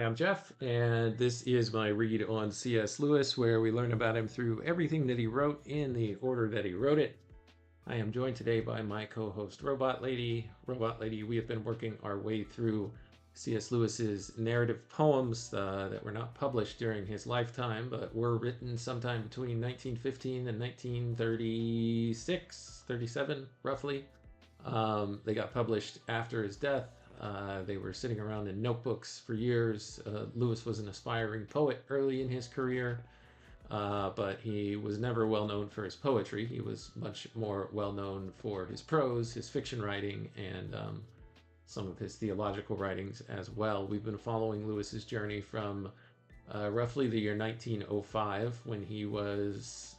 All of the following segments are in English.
I'm Jeff, and this is my read on C.S. Lewis, where we learn about him through everything that he wrote in the order that he wrote it. I am joined today by my co host, Robot Lady. Robot Lady, we have been working our way through C.S. Lewis's narrative poems that were not published during his lifetime, but were written sometime between 1915 and 1936, 37, roughly. They got published after his death. They were sitting around in notebooks for years. Lewis was an aspiring poet early in his career, but he was never well known for his poetry. He was much more well known for his prose, his fiction writing, and some of his theological writings as well. We've been following Lewis's journey from roughly the year 1905 when he was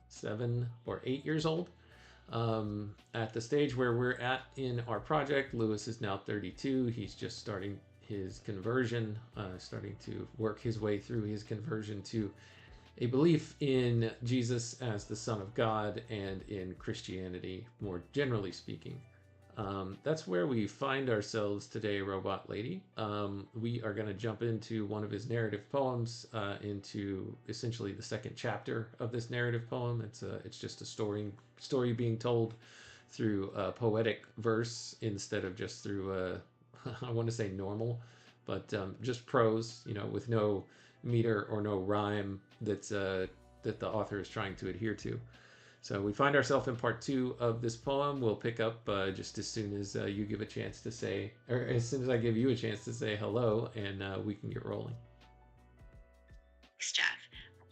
7 or 8 years old. At the stage where we're at in our project, Lewis is now 32. He's just starting his conversion, starting to work his way through his conversion to a belief in Jesus as the Son of God and in Christianity, more generally speaking. That's where we find ourselves today, Robot Lady. We are going to jump into one of his narrative poems, into essentially the second chapter of this narrative poem. It's just a story being told through poetic verse instead of just through I want to say normal, but just prose, with no meter or no rhyme that the author is trying to adhere to. So we find ourselves in part two of this poem. We'll pick up just as soon as you give a chance to say, or as soon as I give you a chance to say hello, and we can get rolling. Thanks, Jeff.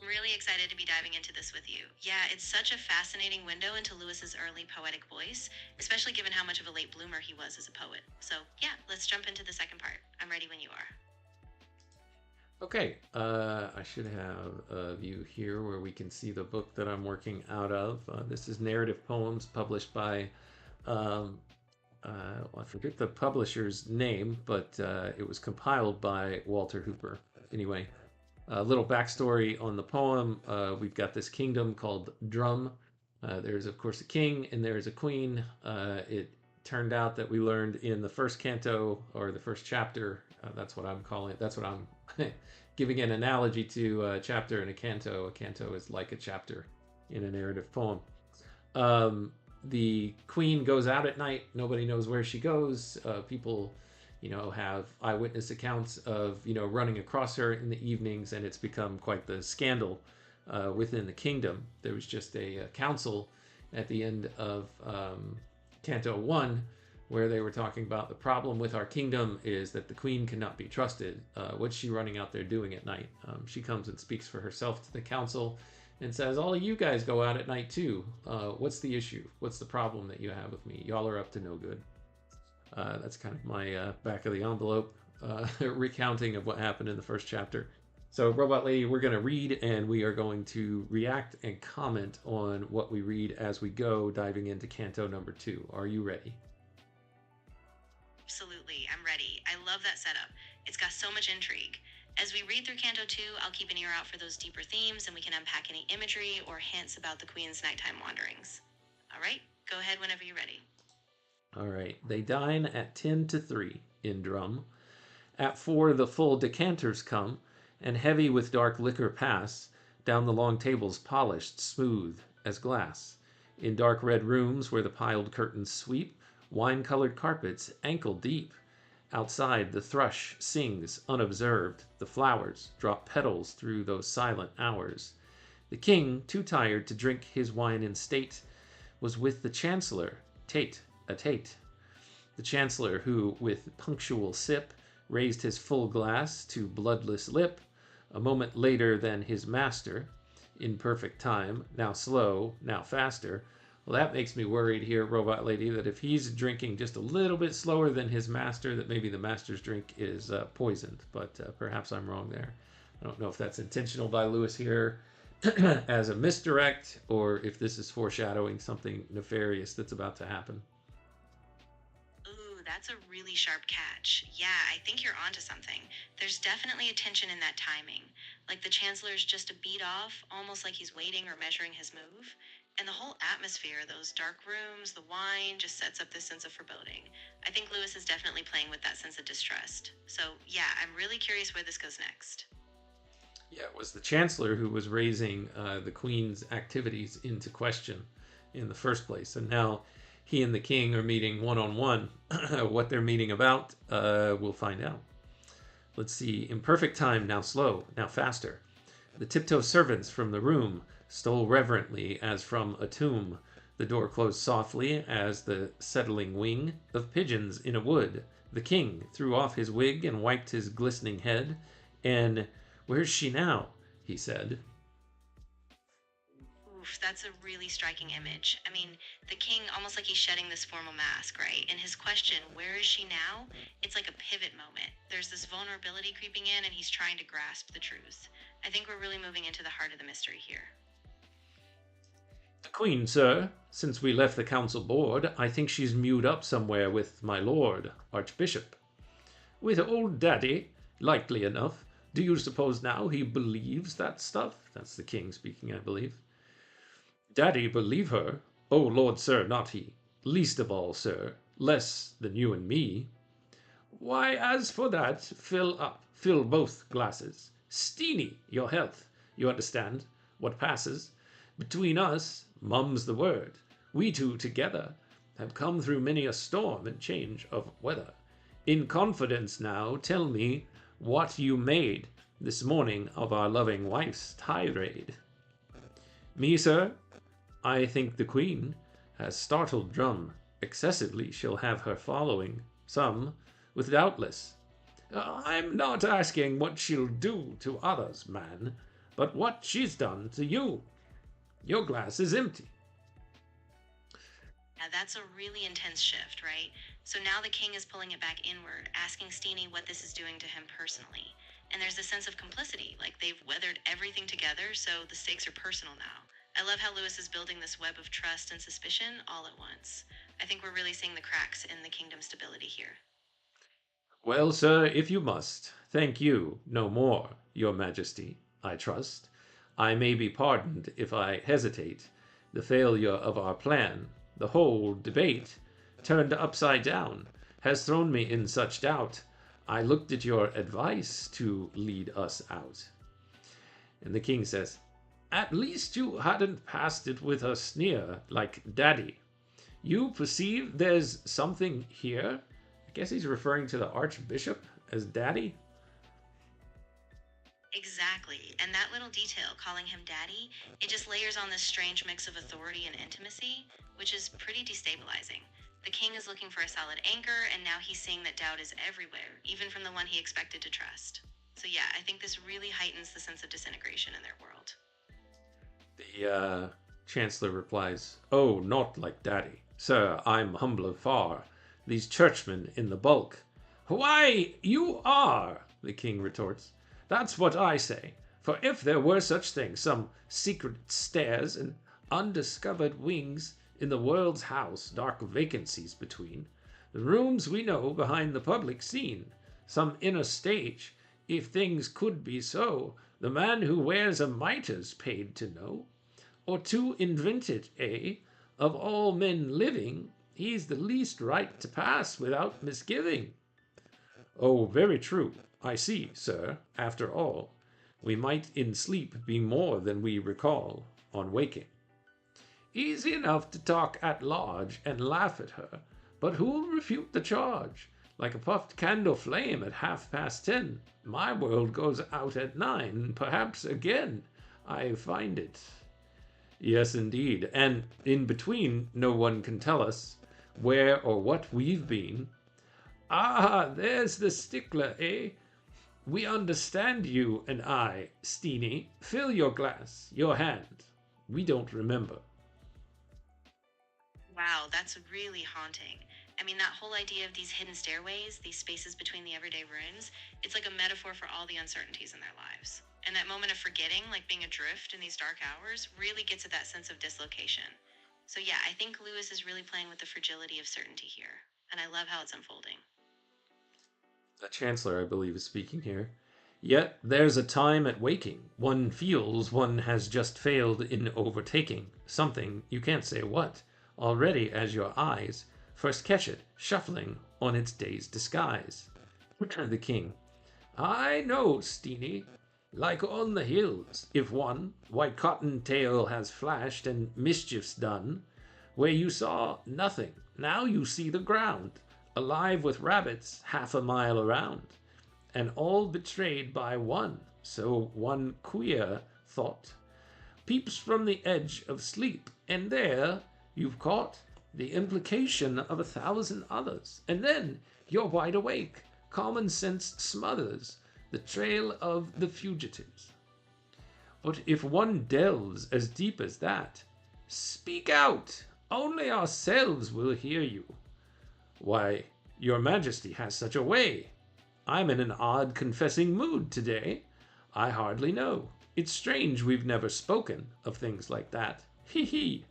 I'm really excited to be diving into this with you. Yeah, it's such a fascinating window into Lewis's early poetic voice, especially given how much of a late bloomer he was as a poet. So yeah, let's jump into the second part. I'm ready when you are. Okay, I should have a view here where we can see the book that I'm working out of. This is Narrative Poems, published by, I forget the publisher's name, but it was compiled by Walter Hooper. Anyway, a little backstory on the poem. We've got this kingdom called Drum. There's, of course, a king and there's a queen. It turned out that we learned in the first canto, or the first chapter, that's what I'm calling it. That's what I'm giving an analogy to a chapter in a canto. A canto is like a chapter in a narrative poem. The queen goes out at night. Nobody knows where she goes. People, have eyewitness accounts of, running across her in the evenings, and it's become quite the scandal within the kingdom. There was just a council at the end of Canto 1 where they were talking about the problem with our kingdom is that the queen cannot be trusted. What's she running out there doing at night? She comes and speaks for herself to the council and says, all of you guys go out at night too. What's the issue? What's the problem that you have with me? Y'all are up to no good. That's kind of my back of the envelope recounting of what happened in the first chapter. So, Robot Lady, we're going to read and we are going to react and comment on what we read as we go, diving into Canto number 2. Are you ready? Absolutely, I'm ready. I love that setup. It's got so much intrigue. As we read through Canto 2, I'll keep an ear out for those deeper themes and we can unpack any imagery or hints about the Queen's nighttime wanderings. All right, go ahead whenever you're ready. All right. They dine at 10 to 3 in Drum. At 4 the full decanters come, and heavy with dark liquor pass down the long tables polished smooth as glass. In dark red rooms where the piled curtains sweep, wine-colored carpets ankle deep. Outside the thrush sings unobserved, the flowers drop petals through those silent hours. The king, too tired to drink his wine in state, was with the chancellor, tete-a-tete. The chancellor, who, with punctual sip, raised his full glass to bloodless lip, a moment later than his master, in perfect time, now slow, now faster. Well, that makes me worried here, Robot Lady, that if he's drinking just a little bit slower than his master, that maybe the master's drink is poisoned. But perhaps I'm wrong there. I don't know if that's intentional by Lewis here as a misdirect, or if this is foreshadowing something nefarious that's about to happen. Ooh, that's a really sharp catch. Yeah, I think you're onto something. There's definitely a tension in that timing. Like the Chancellor's just a beat off, almost like he's waiting or measuring his move. And the whole atmosphere, those dark rooms, the wine, just sets up this sense of foreboding. I think Lewis is definitely playing with that sense of distrust. So, yeah, I'm really curious where this goes next. Yeah, it was the Chancellor who was raising the Queen's activities into question in the first place. And now he and the King are meeting one on one. What they're meeting about, we'll find out. Let's see. In perfect time, now slow, now faster. The tiptoe servants from the room stole reverently as from a tomb. The door closed softly as the settling wing of pigeons in a wood. The king threw off his wig and wiped his glistening head. And where's she now? He said. Oof, that's a really striking image. I mean, the king, almost like he's shedding this formal mask, right? And his question, where is she now? It's like a pivot moment. There's this vulnerability creeping in, and he's trying to grasp the truth. I think we're really moving into the heart of the mystery here. The queen, sir. Since we left the council board, I think she's mewed up somewhere with my lord, Archbishop. With old daddy, likely enough. Do you suppose now he believes that stuff? That's the king speaking, I believe. Daddy believe her? Oh, lord, sir, not he. Least of all, sir. Less than you and me. Why, as for that, fill up. Fill both glasses. Steenie, your health. You understand what passes? Between us, mum's the word. We two together have come through many a storm and change of weather. In confidence now, tell me what you made this morning of our loving wife's tirade. Me, sir? I think the queen has startled Drum excessively. She'll have her following, some, with doubtless. I'm not asking what she'll do to others, man, but what she's done to you. Your glass is empty. Now, that's a really intense shift, right? So now the king is pulling it back inward, asking Steenie what this is doing to him personally. And there's a sense of complicity, like they've weathered everything together, so the stakes are personal now. I love how Lewis is building this web of trust and suspicion all at once. I think we're really seeing the cracks in the kingdom's stability here. Well, sir, if you must, thank you no more, your majesty, I trust. I may be pardoned if I hesitate. The failure of our plan, the whole debate, turned upside down, has thrown me in such doubt. I looked at your advice to lead us out. And the king says, at least you hadn't passed it with a sneer like Daddy. You perceive there's something here? I guess he's referring to the Archbishop as Daddy. Exactly. And that little detail, calling him daddy, it just layers on this strange mix of authority and intimacy, which is pretty destabilizing. The king is looking for a solid anchor, and now he's seeing that doubt is everywhere, even from the one he expected to trust. So, yeah, I think this really heightens the sense of disintegration in their world. The Chancellor replies, oh, not like Daddy. Sir, I'm humbler far. These churchmen in the bulk. Why, you are, the king retorts. That's what I say. For if there were such things, some secret stairs and undiscovered wings in the world's house, dark vacancies between, the rooms we know behind the public scene, some inner stage, if things could be so, the man who wears a mitres paid to know, or to invent it, eh? Of all men living, he's the least right to pass without misgiving. Oh, very true. I see, sir. After all, we might in sleep be more than we recall on waking. Easy enough to talk at large and laugh at her, but who'll refute the charge? Like a puffed candle flame at 10:30. My world goes out at 9, perhaps again. I find it. Yes, indeed. And in between, no one can tell us where or what we've been. Ah, there's the stickler, eh? We understand you and I, Steenie. Fill your glass, your hand. We don't remember. Wow, that's really haunting. I mean, that whole idea of these hidden stairways, these spaces between the everyday rooms, it's like a metaphor for all the uncertainties in their lives. And that moment of forgetting, like being adrift in these dark hours, really gets at that sense of dislocation. So, yeah, I think Lewis is really playing with the fragility of certainty here. And I love how it's unfolding. The Chancellor, I believe, is speaking here. Yet there's a time at waking. One feels one has just failed in overtaking something, you can't say what, already as your eyes first catch it, shuffling on its day's disguise. The king. I know, Steenie. Like on the hills, if one white cotton tail has flashed and mischief's done, where you saw nothing, now you see the ground, alive with rabbits half a mile around, and all betrayed by one, so one queer thought peeps from the edge of sleep, and there you've caught the implication of 1,000 others, and then you're wide awake, common sense smothers the trail of the fugitives. But if one delves as deep as that, speak out, only ourselves will hear you. Why, your majesty has such a way. I'm in an odd confessing mood today. I hardly know. It's strange we've never spoken of things like that. Hee hee.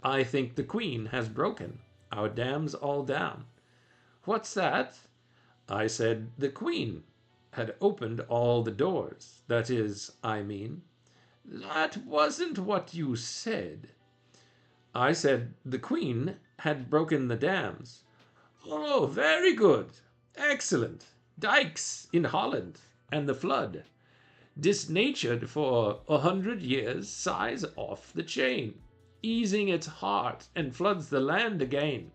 I think the queen has broken our dams all down. What's that? I said the queen had opened all the doors. That is, I mean. That wasn't what you said. I said the queen had broken the dams. Oh, very good. Excellent. Dikes in Holland and the flood. Disnatured for 100 years, sighs off the chain, easing its heart and floods the land again.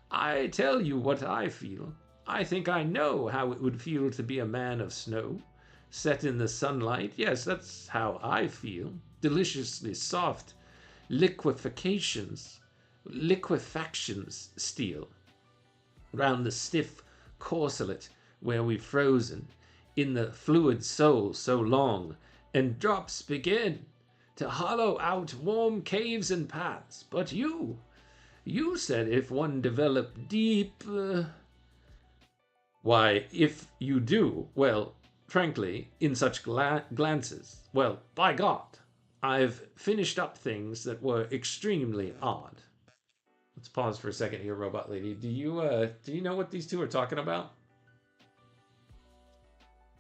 I tell you what I feel. I think I know how it would feel to be a man of snow, set in the sunlight. Yes, that's how I feel. Deliciously soft liquefactions steal round the stiff corselet where we've frozen in the fluid soul so long, and drops begin to hollow out warm caves and paths. But you said if one developed deep... Why, if you do, well, frankly, in such glances, well, by God, I've finished up things that were extremely odd. Let's pause for a second here, Robot Lady. Do you know what these two are talking about?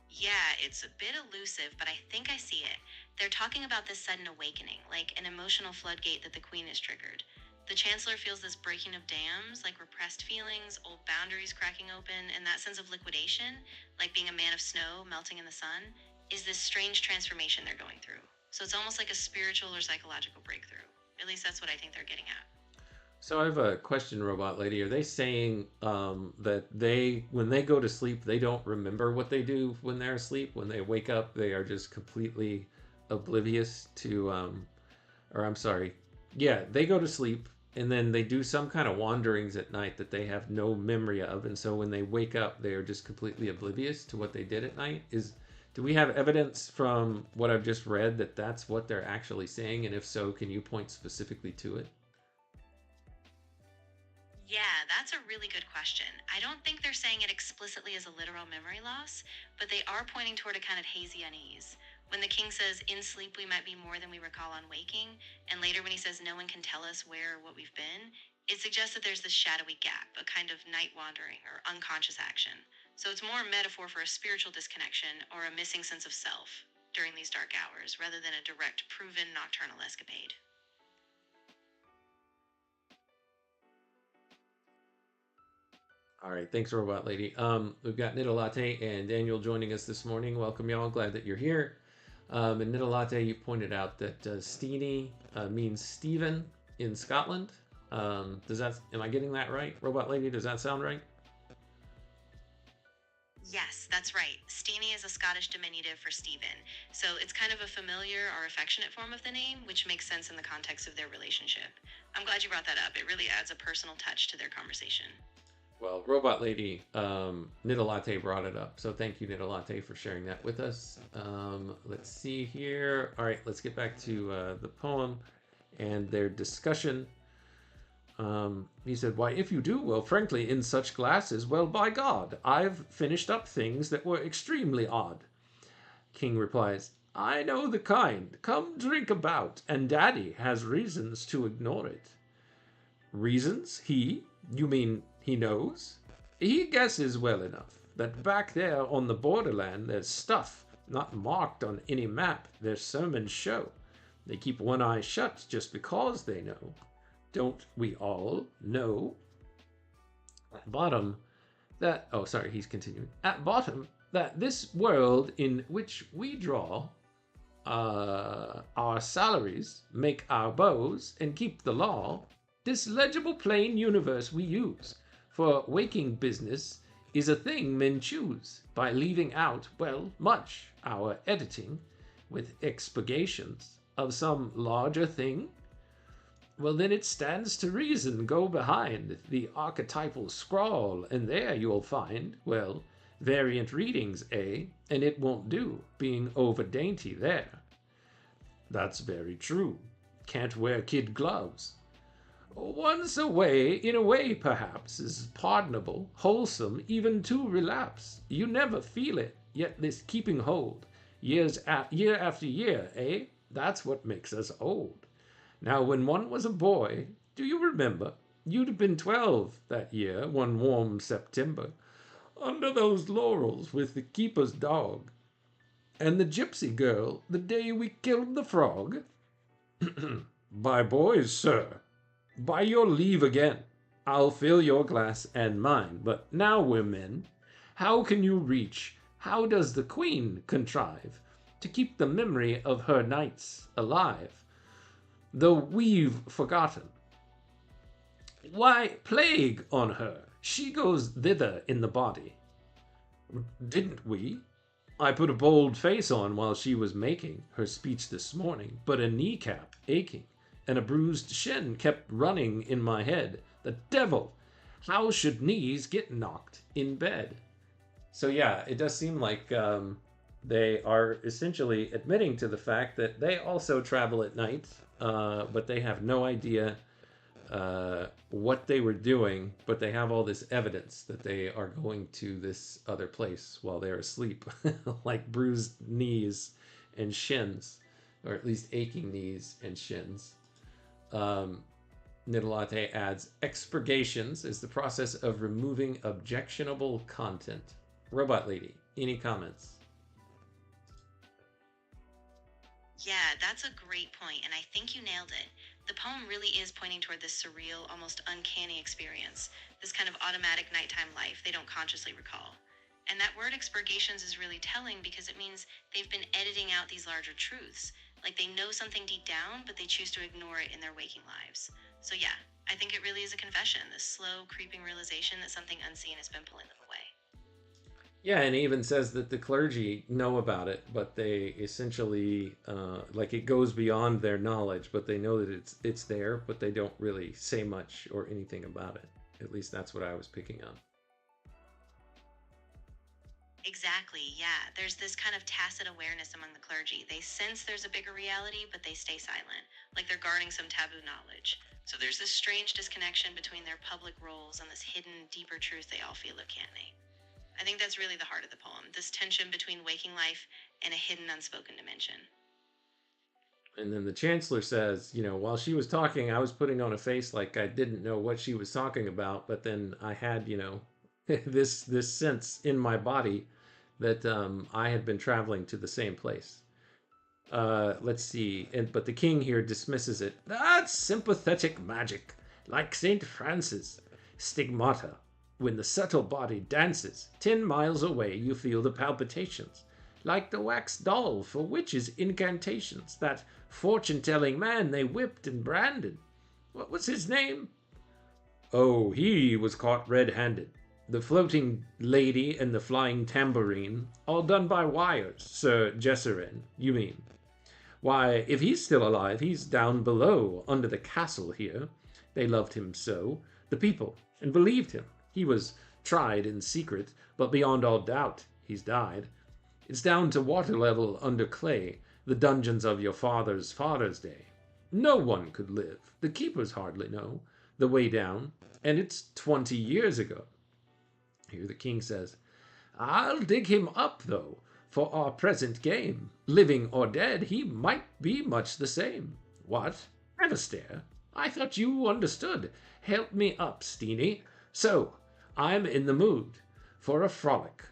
Yeah, it's a bit elusive, but I think I see it. They're talking about this sudden awakening, like an emotional floodgate that the queen has triggered. The chancellor feels this breaking of dams, like repressed feelings, old boundaries cracking open, and that sense of liquidation, like being a man of snow melting in the sun, is this strange transformation they're going through. So it's almost like a spiritual or psychological breakthrough. At least that's what I think they're getting at. So I have a question, Robot Lady. Are they saying that when they go to sleep, they don't remember what they do when they're asleep? When they wake up, they are just completely oblivious to, or I'm sorry, yeah, they go to sleep and then they do some kind of wanderings at night that they have no memory of, and so when they wake up, they are just completely oblivious to what they did at night. Do we have evidence from what I've just read that that's what they're actually saying? And if so, can you point specifically to it? Yeah, that's a really good question. I don't think they're saying it explicitly as a literal memory loss, but they are pointing toward a kind of hazy unease. When the king says, in sleep we might be more than we recall on waking, and later when he says no one can tell us where or what we've been, it suggests that there's this shadowy gap, a kind of night wandering or unconscious action. So it's more a metaphor for a spiritual disconnection or a missing sense of self during these dark hours, rather than a direct, proven nocturnal escapade. All right, thanks, Robot Lady. We've got Nidalate and Daniel joining us this morning. Welcome, y'all. Glad that you're here. And Nidalate, you pointed out that Steenie means Stephen in Scotland. Am I getting that right, Robot Lady? Does that sound right? Yes, that's right. Steenie is a Scottish diminutive for Stephen, so it's kind of a familiar or affectionate form of the name, which makes sense in the context of their relationship. I'm glad you brought that up. It really adds a personal touch to their conversation. Well, Robot Lady, Nidalate brought it up, so thank you, Nidalate, for sharing that with us. Let's see here. All right, let's get back to the poem and their discussion. He said, why, if you do, well, frankly, in such glasses, well, by God, I've finished up things that were extremely odd. King replies, I know the kind. Come drink about, and Daddy has reasons to ignore it. Reasons? He? You mean he knows? He guesses well enough that back there on the borderland there's stuff not marked on any map their sermons show. They keep one eye shut just because they know. Don't we all know? At bottom, that... Oh, sorry, he's continuing. At bottom, that this world in which we draw our salaries, make our bows, and keep the law, this legible plain universe we use for waking business is a thing men choose by leaving out, well, much our editing with expurgations of some larger thing. Well, then it stands to reason go behind the archetypal scrawl, and there you'll find, well, variant readings, eh? And it won't do being over dainty there. That's very true. Can't wear kid gloves. Once away, in a way perhaps, is pardonable, wholesome, even to relapse. You never feel it, yet this keeping hold, year after year, eh? That's what makes us old. Now, when one was a boy, do you remember? You'd have been 12 that year, one warm September, under those laurels with the keeper's dog, and the gypsy girl, the day we killed the frog. By boys, sir, by your leave again, I'll fill your glass and mine, but now we're men. How can you reach, how does the queen contrive to keep the memory of her knights alive, though we've forgotten? Why, plague on her, she goes thither in the body. Didn't we? I put a bold face on while she was making her speech this morning, but a kneecap aching and a bruised shin kept running in my head. The devil! How should knees get knocked in bed? So yeah, it does seem like they are essentially admitting to the fact that they also travel at night, but they have no idea what they were doing, but they have all this evidence that they are going to this other place while they're asleep, like bruised knees and shins, or at least aching knees and shins. Nidalate adds, expurgations is the process of removing objectionable content. Robot Lady, any comments? Yeah, that's a great point, and I think you nailed it. The poem really is pointing toward this surreal, almost uncanny experience, this kind of automatic nighttime life they don't consciously recall. And that word expurgations is really telling because it means they've been editing out these larger truths. Like they know something deep down, but they choose to ignore it in their waking lives. So yeah, I think it really is a confession, this slow, creeping realization that something unseen has been pulling them away. Yeah, and it even says that the clergy know about it, but they essentially, like it goes beyond their knowledge, but they know that it's there, but they don't really say much or anything about it. At least that's what I was picking up. Exactly, yeah. There's this kind of tacit awareness among the clergy. They sense there's a bigger reality, but they stay silent, like they're guarding some taboo knowledge. So there's this strange disconnection between their public roles and this hidden, deeper truth they all feel, can't they? I think that's really the heart of the poem, this tension between waking life and a hidden, unspoken dimension. And then the Chancellor says, you know, while she was talking, I was putting on a face like I didn't know what she was talking about, but then I had, you know, this sense in my body that I had been traveling to the same place. Let's see. But the king here dismisses it. That's sympathetic magic, like St. Francis. Stigmata. When the subtle body dances, 10 miles away you feel the palpitations, like the wax doll for witches' incantations, that fortune-telling man they whipped and branded. What was his name? Oh, he was caught red-handed. The floating lady and the flying tambourine, all done by wires, Sir Jesserin, you mean. Why, if he's still alive, he's down below, under the castle here. They loved him so, the people, and believed him. He was tried in secret, but beyond all doubt, he's died. It's down to water level under clay, the dungeons of your father's day. No one could live. The keepers hardly know the way down, and it's 20 years ago. Here the king says, I'll dig him up, though, for our present game. Living or dead, he might be much the same. What? Never stare. I thought you understood. Help me up, Steenie. So, I'm in the mood for a frolic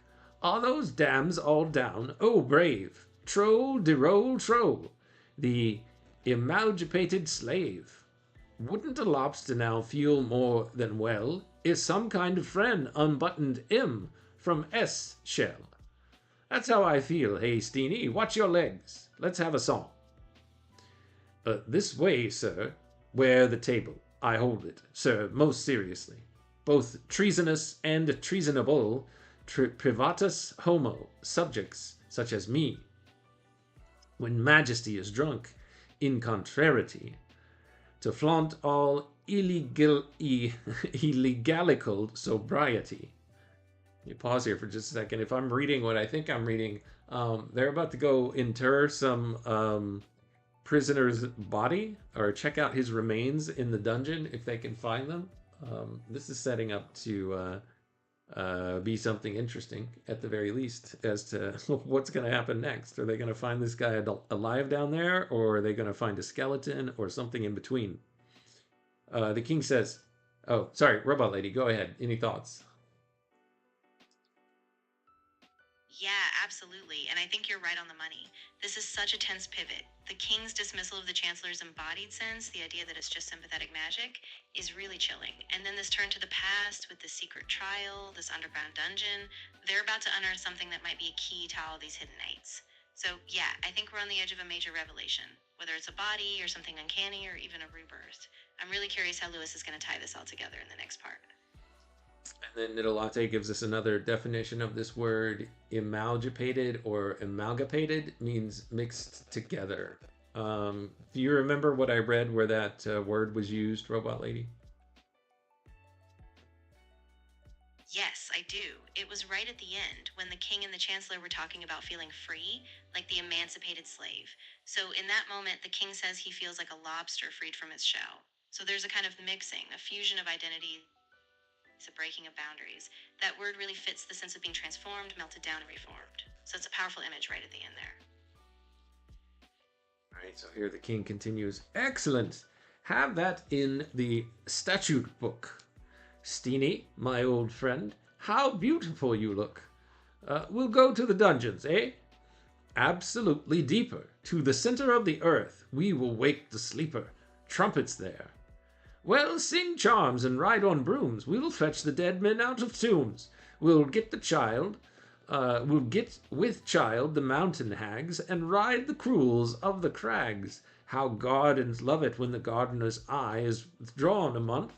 Are those dams all down? Oh, brave troll de roll troll, the emancipated slave. Wouldn't a lobster now feel more than well if some kind of friend unbuttoned M from S shell? That's how I feel. Hey, Steenie, watch your legs. Let's have a song. This way, sir. Where the table. I hold it, sir, most seriously. Both treasonous and treasonable, privatus homo, subjects such as me. When majesty is drunk, in contrariety, to flaunt all illegalical sobriety. You pause here for just a second. If I'm reading what I think I'm reading, they're about to go inter some prisoner's body or check out his remains in the dungeon if they can find them. This is setting up to be something interesting at the very least as to what's going to happen next. Are they going to find this guy alive down there, or are they going to find a skeleton or something in between? The king says, oh, sorry, robot lady, go ahead. Any thoughts? Yeah, absolutely. And I think you're right on the money. This is such a tense pivot. The king's dismissal of the chancellor's embodied sense, the idea that it's just sympathetic magic, is really chilling. And then this turn to the past with the secret trial, this underground dungeon, they're about to unearth something that might be a key to all these hidden nights. So yeah, I think we're on the edge of a major revelation, whether it's a body or something uncanny or even a rebirth. I'm really curious how Lewis is going to tie this all together in the next part. And then Nidolate gives us another definition of this word. Amalgapated or amalgapated means mixed together. Do you remember what I read where that word was used, robot lady? Yes, I do. It was right at the end when the king and the chancellor were talking about feeling free, like the emancipated slave. So in that moment, the king says he feels like a lobster freed from its shell. So there's a kind of mixing, a fusion of identity, a breaking of boundaries. That word really fits the sense of being transformed, melted down, and reformed. So it's a powerful image right at the end there. All right, so here the king continues. Excellent. Have that in the statute book. Steenie, my old friend, how beautiful you look. We'll go to the dungeons, eh? Absolutely deeper. To the center of the earth. We will wake the sleeper. Trumpets there. Well, sing charms and ride on brooms. We'll fetch the dead men out of tombs. We'll get the child. We'll get with child the mountain hags and ride the cruels of the crags. How gardens love it when the gardener's eye is withdrawn a month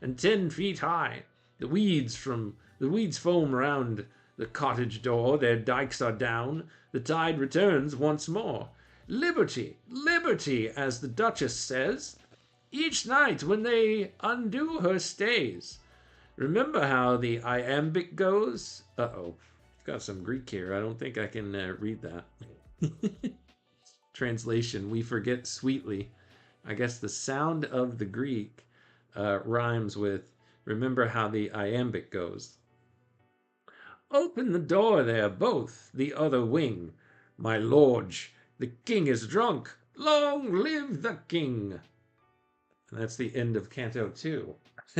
and 10 feet high. The weeds foam round the cottage door. Their dikes are down. The tide returns once more. Liberty, liberty, as the Duchess says. Each night when they undo her stays. Remember how the iambic goes? Uh-oh. Got some Greek here. I don't think I can read that. Translation, we forget sweetly. I guess the sound of the Greek rhymes with remember how the iambic goes. Open the door there, both, the other wing. My lord, the king is drunk. Long live the king. And that's the end of Canto 2.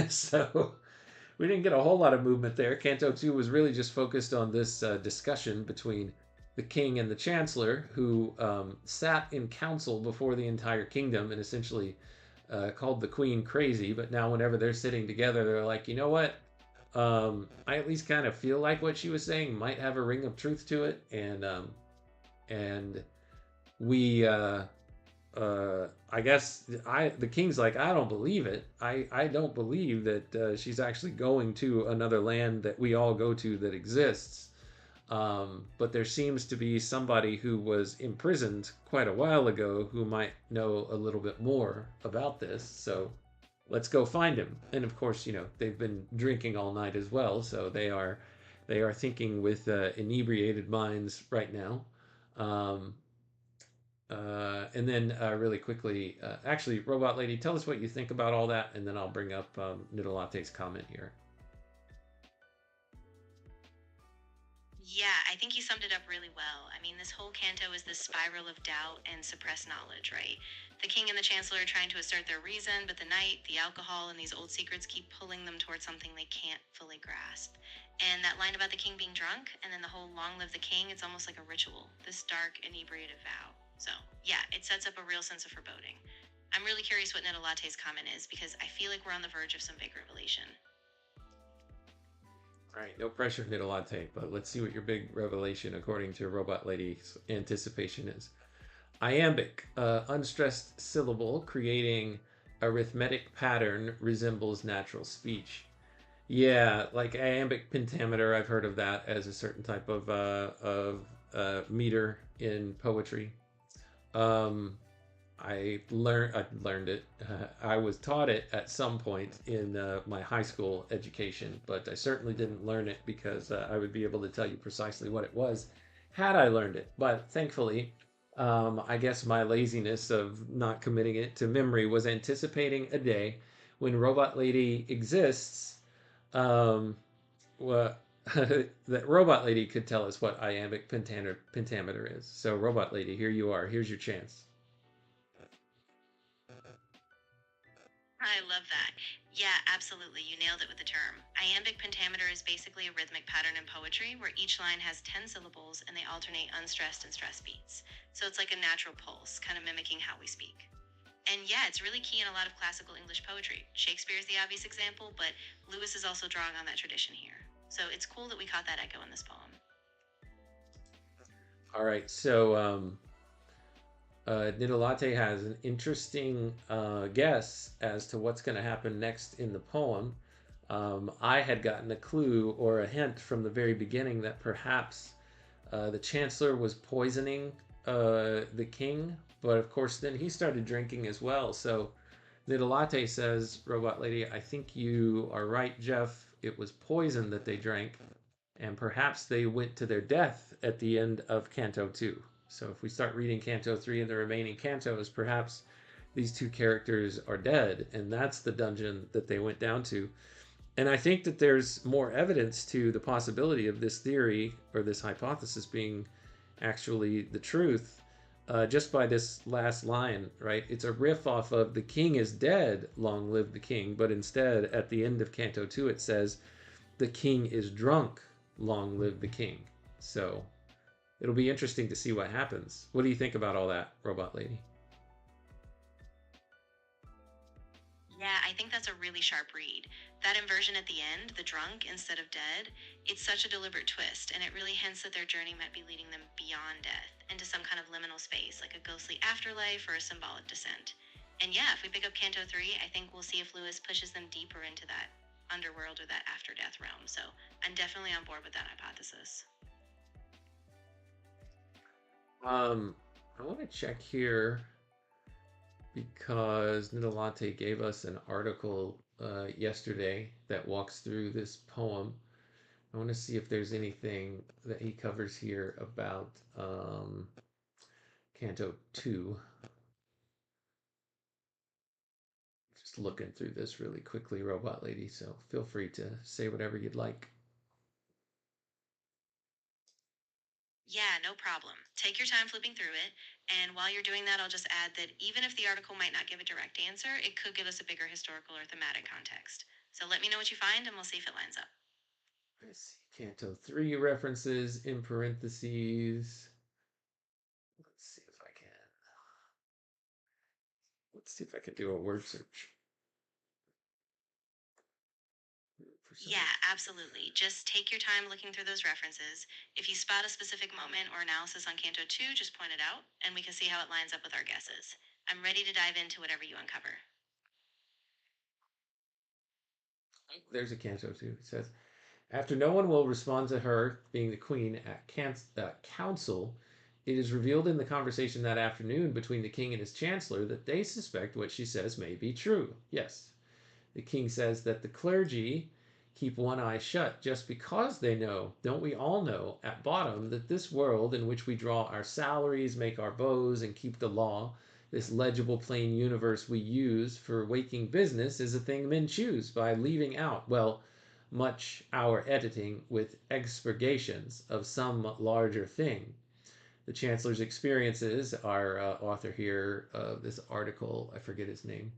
So we didn't get a whole lot of movement there. Canto 2 was really just focused on this discussion between the king and the chancellor, who sat in council before the entire kingdom and essentially called the queen crazy. But now whenever they're sitting together, they're like, you know what? I at least kind of feel like what she was saying might have a ring of truth to it. And we... I guess the king's like, I don't believe it. I don't believe that she's actually going to another land that we all go to that exists. But there seems to be somebody who was imprisoned quite a while ago who might know a little bit more about this. So let's go find him. And of course, they've been drinking all night as well. So they are thinking with inebriated minds right now. And then really quickly, actually, Robot Lady, tell us what you think about all that, and then I'll bring up Nidolate's comment here. Yeah, I think you summed it up really well. I mean, this whole canto is this spiral of doubt and suppressed knowledge, right? The king and the chancellor are trying to assert their reason, but the night, the alcohol, and these old secrets keep pulling them towards something they can't fully grasp. And that line about the king being drunk, and then the whole long live the king, it's almost like a ritual, this dark, inebriated vow. So, yeah, it sets up a real sense of foreboding. I'm really curious what Netta Latte's comment is because I feel like we're on the verge of some big revelation. All right, no pressure, Nidalante, but let's see what your big revelation, according to Robot Lady's anticipation, is. Iambic, unstressed syllable creating arithmetic pattern resembles natural speech. Yeah, like iambic pentameter, I've heard of that as a certain type of meter in poetry. Um, I learned it. I was taught it at some point in my high school education, but I certainly didn't learn it because I would be able to tell you precisely what it was had I learned it. But thankfully, I guess my laziness of not committing it to memory was anticipating a day when Robot Lady exists. Um, what that Robot Lady could tell us what iambic pentameter is. So, Robot Lady, here you are. Here's your chance. I love that. Yeah, absolutely. You nailed it with the term. Iambic pentameter is basically a rhythmic pattern in poetry where each line has 10 syllables and they alternate unstressed and stressed beats. So it's like a natural pulse, kind of mimicking how we speak. And yeah, it's really key in a lot of classical English poetry. Shakespeare is the obvious example, but Lewis is also drawing on that tradition here. So it's cool that we caught that echo in this poem. All right, so Nidalate has an interesting guess as to what's going to happen next in the poem. I had gotten a clue or a hint from the very beginning that perhaps the Chancellor was poisoning the king, but of course, then he started drinking as well. So Nidalate says, Robot Lady, I think you are right, Jeff. It was poison that they drank, and perhaps they went to their death at the end of Canto 2. So if we start reading Canto 3 and the remaining cantos, perhaps these two characters are dead, and that's the dungeon that they went down to. And I think that there's more evidence to the possibility of this theory or this hypothesis being actually the truth just by this last line, right? It's a riff off of "The king is dead, long live the king," but instead, at the end of Canto 2, it says, "The king is drunk, long live the king." So it'll be interesting to see what happens. What do you think about all that, Robot Lady? Yeah, I think that's a really sharp read. That inversion at the end, the drunk instead of dead, it's such a deliberate twist, and it really hints that their journey might be leading them beyond death, into some kind of liminal space, like a ghostly afterlife or a symbolic descent. And yeah, if we pick up Canto 3, I think we'll see if Lewis pushes them deeper into that underworld or that after death realm. So I'm definitely on board with that hypothesis. I want to check here because Nidalante gave us an article yesterday that walks through this poem. I want to see if there's anything that he covers here about Canto 2. Just looking through this really quickly, Robot Lady, so feel free to say whatever you'd like. Yeah, no problem. Take your time flipping through it. And while you're doing that, I'll just add that even if the article might not give a direct answer, it could give us a bigger historical or thematic context. So let me know what you find and we'll see if it lines up. Let's see, Canto 3 references in parentheses. Let's see if I can. Let's see if I can do a word search. For some Yeah, absolutely. Just take your time looking through those references. If you spot a specific moment or analysis on Canto 2, just point it out and we can see how it lines up with our guesses. I'm ready to dive into whatever you uncover. There's a Canto 2. It says, after no one will respond to her, being the queen, at council, it is revealed in the conversation that afternoon between the king and his chancellor that they suspect what she says may be true. Yes, the king says that the clergy keep one eye shut just because they know, don't we all know, at bottom, that this world in which we draw our salaries, make our bows, and keep the law, this legible plain universe we use for waking business, is a thing men choose by leaving out, well, much our editing with expurgations of some larger thing. The Chancellor's experiences, our author here of this article, I forget his name,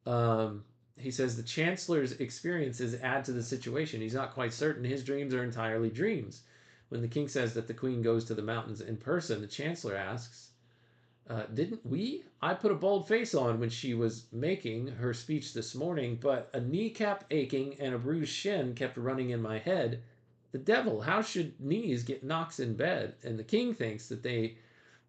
um, he says the Chancellor's experiences add to the situation. He's not quite certain his dreams are entirely dreams. When the king says that the queen goes to the mountains in person, the Chancellor asks, didn't we? I put a bold face on when she was making her speech this morning, but a kneecap aching and a bruised shin kept running in my head. The devil, how should knees get knocks in bed? And the king thinks that they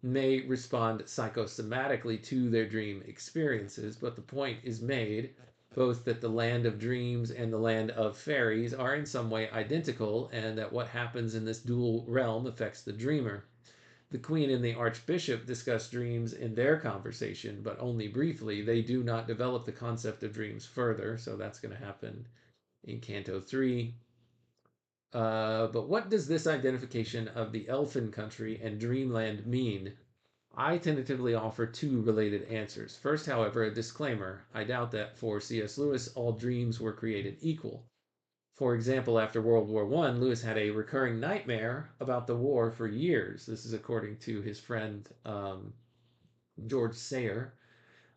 may respond psychosomatically to their dream experiences, but the point is made both that the land of dreams and the land of fairies are in some way identical, and that what happens in this dual realm affects the dreamer. The queen and the archbishop discuss dreams in their conversation, but only briefly. They do not develop the concept of dreams further, so that's going to happen in Canto 3. But what does this identification of the elfin country and dreamland mean? I tentatively offer two related answers. First, however, a disclaimer. I doubt that for C.S. Lewis, all dreams were created equal. For example, after World War I, Lewis had a recurring nightmare about the war for years. This is according to his friend George Sayer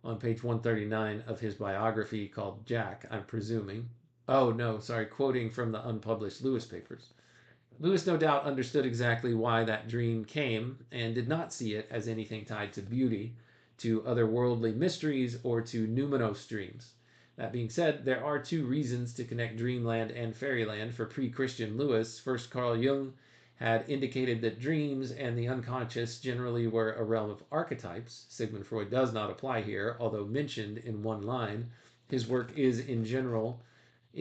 on page 139 of his biography called Jack, I'm presuming. Oh, no, sorry, quoting from the unpublished Lewis papers. Lewis no doubt understood exactly why that dream came and did not see it as anything tied to beauty, to otherworldly mysteries, or to numinous dreams. That being said, there are two reasons to connect dreamland and fairyland for pre-Christian Lewis. First, Carl Jung had indicated that dreams and the unconscious generally were a realm of archetypes. Sigmund Freud does not apply here, although mentioned in one line. His work is in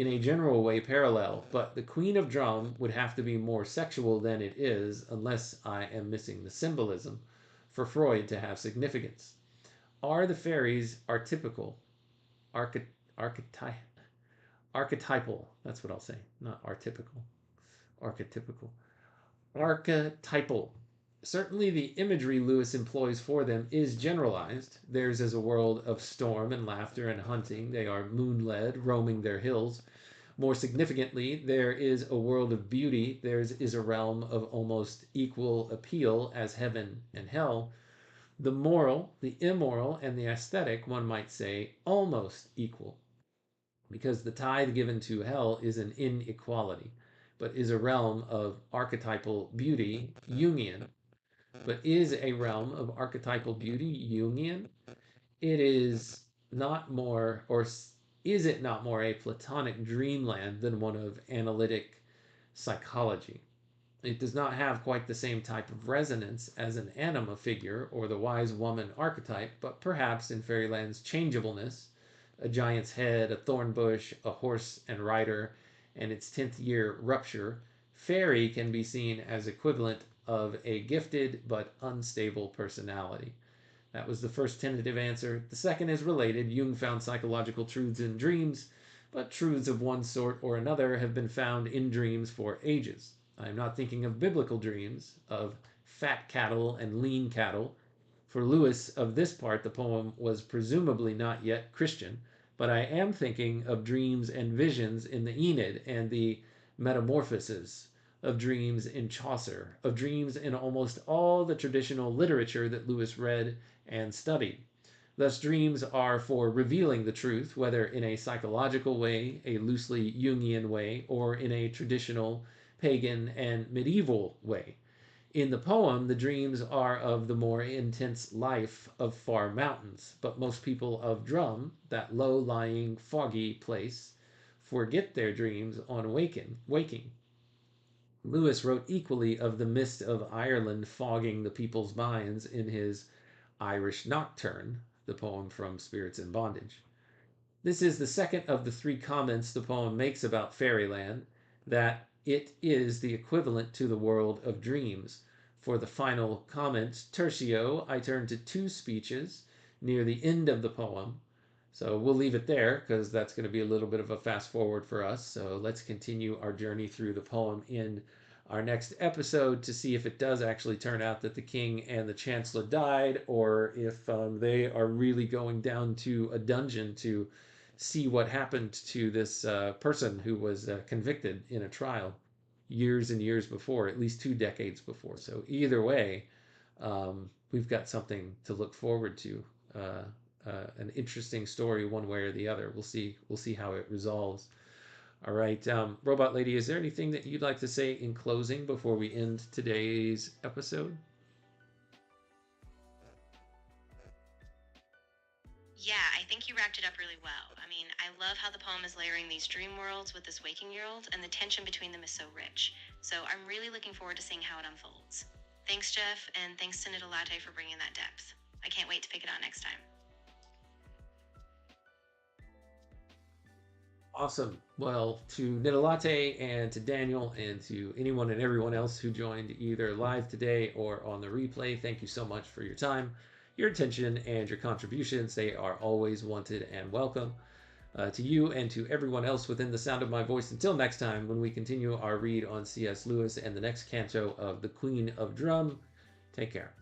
a general way parallel, but the Queen of Drum would have to be more sexual than it is, unless I am missing the symbolism, for Freud to have significance. Are the fairies archetypical? Archety- archety- Archetypal, that's what I'll say, not artypical. Archetypical. Archetypal. Certainly, the imagery Lewis employs for them is generalized. Theirs is a world of storm and laughter and hunting. They are moon led, roaming their hills. More significantly, there is a world of beauty. Theirs is a realm of almost equal appeal as heaven and hell. The moral, the immoral, and the aesthetic, one might say, almost equal, because the tithe given to hell is an inequality, but is a realm of archetypal beauty, Jungian. But is a realm of archetypal beauty Jungian? It is not more, or is it not more a Platonic dreamland than one of analytic psychology? It does not have quite the same type of resonance as an anima figure or the wise woman archetype, but perhaps in fairyland's changeableness, a giant's head, a thorn bush, a horse and rider, and its 10th year rupture, fairy can be seen as equivalent of a gifted but unstable personality. That was the first tentative answer. The second is related. Jung found psychological truths in dreams, but truths of one sort or another have been found in dreams for ages. I am not thinking of biblical dreams, of fat cattle and lean cattle. For Lewis, of this part, the poem was presumably not yet Christian, but I am thinking of dreams and visions in the Aeneid and the Metamorphoses, of dreams in Chaucer, of dreams in almost all the traditional literature that Lewis read and studied. Thus, dreams are for revealing the truth, whether in a psychological way, a loosely Jungian way, or in a traditional pagan and medieval way. In the poem, the dreams are of the more intense life of far mountains, but most people of Drum, that low-lying, foggy place, forget their dreams on waking. Lewis wrote equally of the mist of Ireland fogging the people's minds in his Irish Nocturne, the poem from Spirits in Bondage. This is the second of the three comments the poem makes about fairyland, that it is the equivalent to the world of dreams. For the final comment, tertio, I turn to two speeches near the end of the poem. So we'll leave it there because that's going to be a little bit of a fast forward for us. So let's continue our journey through the poem in our next episode to see if it does actually turn out that the king and the chancellor died, or if they are really going down to a dungeon to see what happened to this person who was convicted in a trial years and years before, at least 2 decades before. So either way, we've got something to look forward to. An interesting story, one way or the other. We'll see. We'll see how it resolves. All right, Robot Lady, is there anything that you'd like to say in closing before we end today's episode? Yeah, I think you wrapped it up really well. I mean, I love how the poem is layering these dream worlds with this waking world, and the tension between them is so rich. So I'm really looking forward to seeing how it unfolds. Thanks, Jeff, and thanks to Knit a Latte for bringing that depth. I can't wait to pick it out next time. Awesome. Well, to Knit a Latte and to Daniel and to anyone and everyone else who joined either live today or on the replay, thank you so much for your time, your attention, and your contributions. They are always wanted and welcome. To you and to everyone else within the sound of my voice, until next time when we continue our read on C.S. Lewis and the next canto of The Queen of Drum, take care.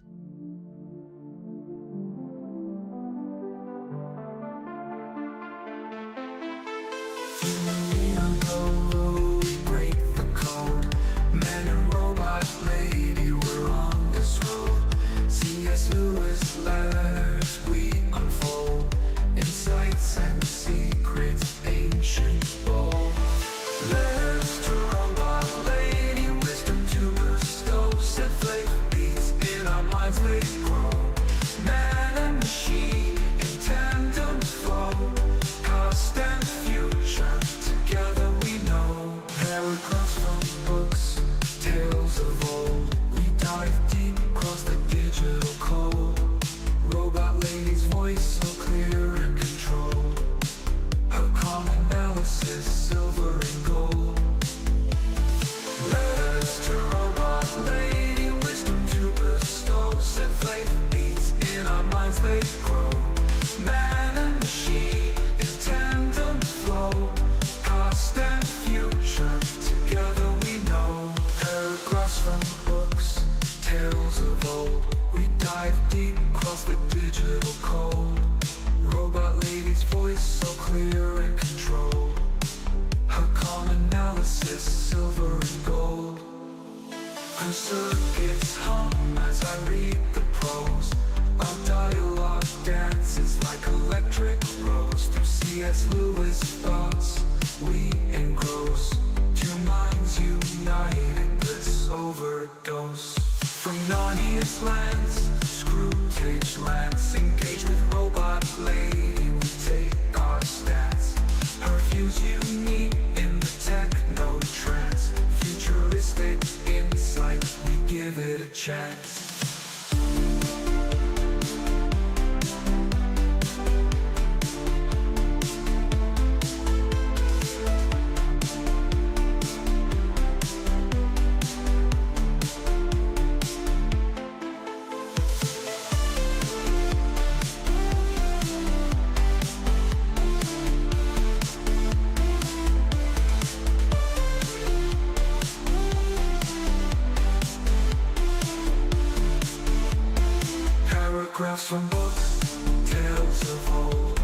From books, tales of old,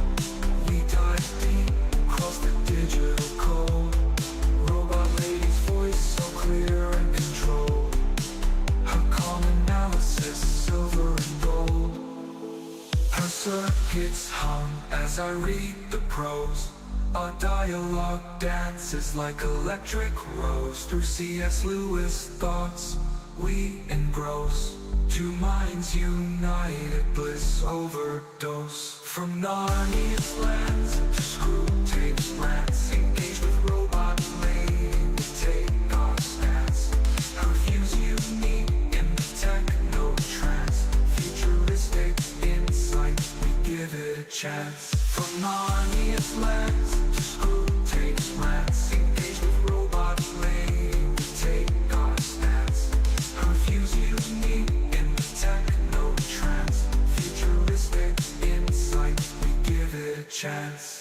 we dive deep across the digital code. Robot lady's voice so clear and controlled. Her calm analysis, silver and gold. Her circuits hum as I read the prose. Our dialogue dances like electric rose. Through C.S. Lewis thoughts, we engross. Two minds united, bliss overdose. From Narnia's lands to screw tapes rants, engage with robot lady, we take our stance. Her views unique in the techno trance. Futuristic insight, we give it a chance. From Narnia's lands to screw tapes rants, engage with robot lady, we take our stance. Her views unique techno trance, futuristic insight, we give it a chance.